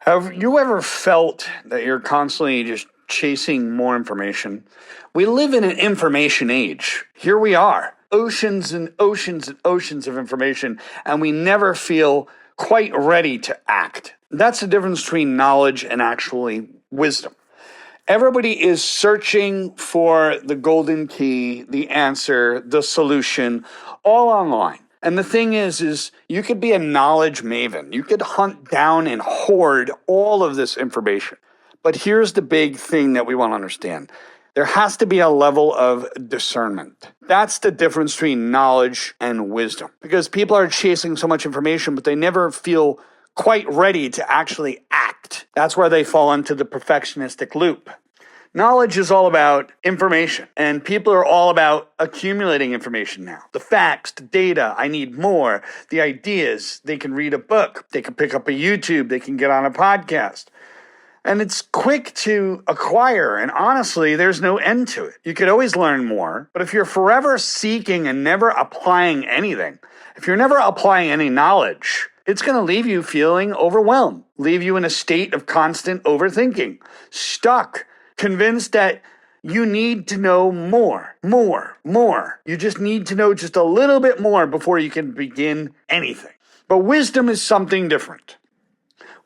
Have you ever felt that you're constantly just chasing more information? We live in an information age. Here we are, oceans and oceans and oceans of information, and we never feel quite ready to act. That's the difference between knowledge and actually wisdom. Everybody is searching for the golden key, the answer, the solution, all online. And the thing is you could be a knowledge maven. You could hunt down and hoard all of this information. But here's the big thing that we want to understand. There has to be a level of discernment. That's the difference between knowledge and wisdom. Because people are chasing so much information, but they never feel quite ready to actually act. That's where they fall into the perfectionistic loop. Knowledge is all about information, and people are all about accumulating information now. The facts, the data, I need more, the ideas, they can read a book, they can pick up a YouTube, they can get on a podcast. And it's quick to acquire, and honestly, there's no end to it. You could always learn more, but if you're forever seeking and never applying anything, if you're never applying any knowledge, it's going to leave you feeling overwhelmed, leave you in a state of constant overthinking, stuck, convinced that you need to know more. You just need to know just a little bit more before you can begin anything. But wisdom is something different.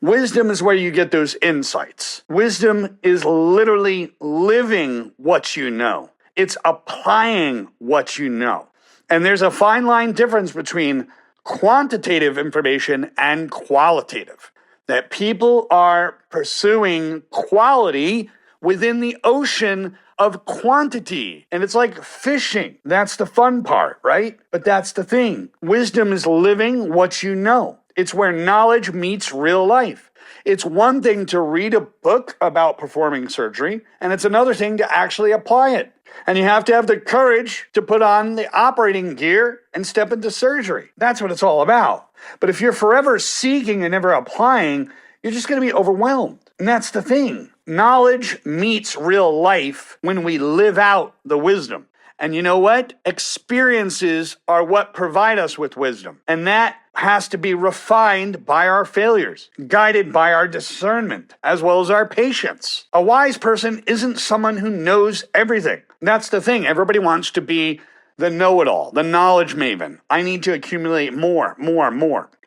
Wisdom is where you get those insights. Wisdom is literally living what you know. It's applying what you know. And there's a fine line difference between quantitative information and qualitative. That people are pursuing quality within the ocean of quantity. And it's like fishing. That's the fun part, right? But that's the thing. Wisdom is living what you know. It's where knowledge meets real life. It's one thing to read a book about performing surgery, and it's another thing to actually apply it. And you have to have the courage to put on the operating gear and step into surgery. That's what it's all about. But if you're forever seeking and never applying, you're just going to be overwhelmed. And that's the thing. Knowledge meets real life when we live out the wisdom. And you know what? Experiences are what provide us with wisdom. And that has to be refined by our failures, guided by our discernment, as well as our patience. A wise person isn't someone who knows everything. That's the thing. Everybody wants to be the know-it-all, the knowledge maven. I need to accumulate more.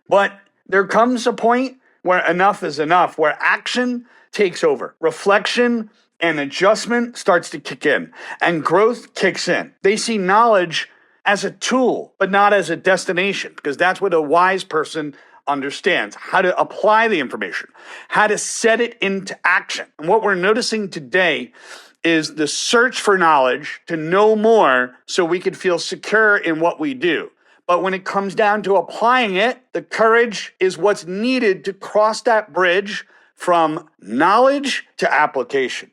But there comes a point where enough is enough, where action takes over. Reflection and adjustment starts to kick in, and growth kicks in. They see knowledge as a tool, but not as a destination, because that's what a wise person understands, how to apply the information, how to set it into action. And what we're noticing today is the search for knowledge to know more so we can feel secure in what we do. But when it comes down to applying it, the courage is what's needed to cross that bridge from knowledge to application.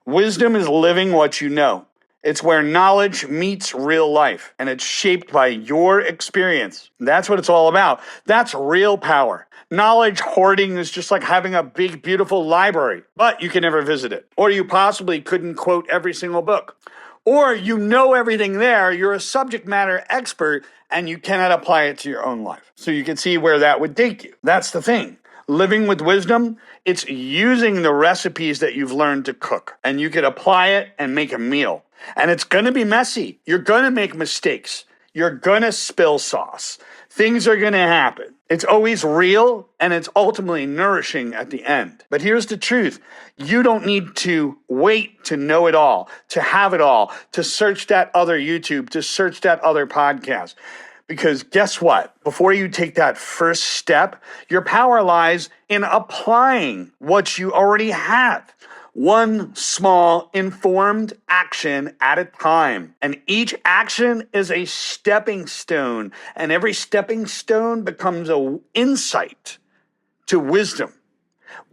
Wisdom is living what you know. It's where knowledge meets real life, and it's shaped by your experience. That's what it's all about. That's real power. Knowledge hoarding is just like having a big, beautiful library, but you can never visit it. Or you possibly couldn't quote every single book. Or you know everything there, you're a subject matter expert, and you cannot apply it to your own life. So you can see where that would take you. That's the thing. Living with wisdom, it's using the recipes that you've learned to cook, and you could apply it and make a meal. And it's going to be messy. You're going to make mistakes. You're going to spill sauce. Things are going to happen. It's always real, and it's ultimately nourishing at the end. But here's the truth. You don't need to wait to know it all, to have it all, to search that other YouTube, to search that other podcast. Because guess what? Before you take that first step, your power lies in applying what you already have. One small informed action at a time. And each action is a stepping stone. And every stepping stone becomes an insight to wisdom,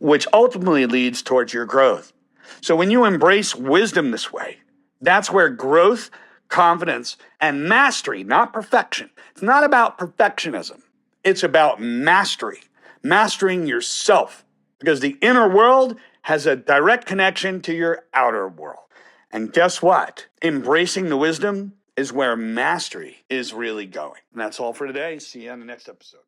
which ultimately leads towards your growth. So when you embrace wisdom this way, that's where growth, confidence, and mastery, not perfection. It's not about perfectionism. It's about mastery, mastering yourself, because the inner world has a direct connection to your outer world. And guess what? Embracing the wisdom is where mastery is really going. And that's all for today. See you on the next episode.